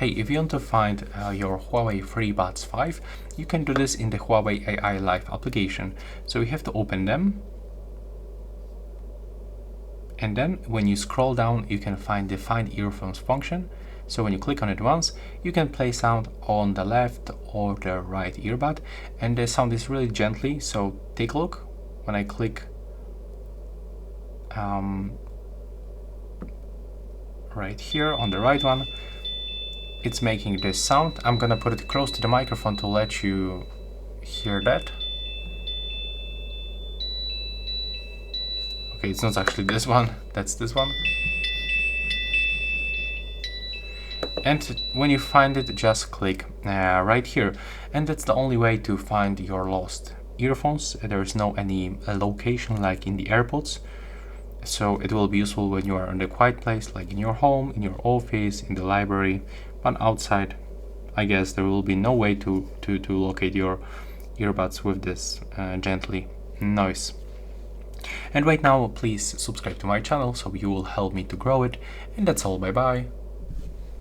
Hey, if you want to find your Huawei FreeBuds 5, you can do this in the Huawei AI Live application. So you have to open them. And then when you scroll down, you can find the Find Earphones function. So when you click on it once, you can play sound on the left or the right earbud. And the sound is really gently, so take a look. When I click right here on the right one, it's making this sound. I'm gonna put it close to the microphone to let you hear that. Okay, it's not actually this one, that's this one. And when you find it, just click right here. And that's the only way to find your lost earphones. There is no any location like in the AirPods. So it will be useful when you are in a quiet place, like in your home, in your office, in the library. But outside, I guess there will be no way to locate your earbuds with this gently noise. And right now, please subscribe to my channel so you will help me to grow it. And that's all, bye bye.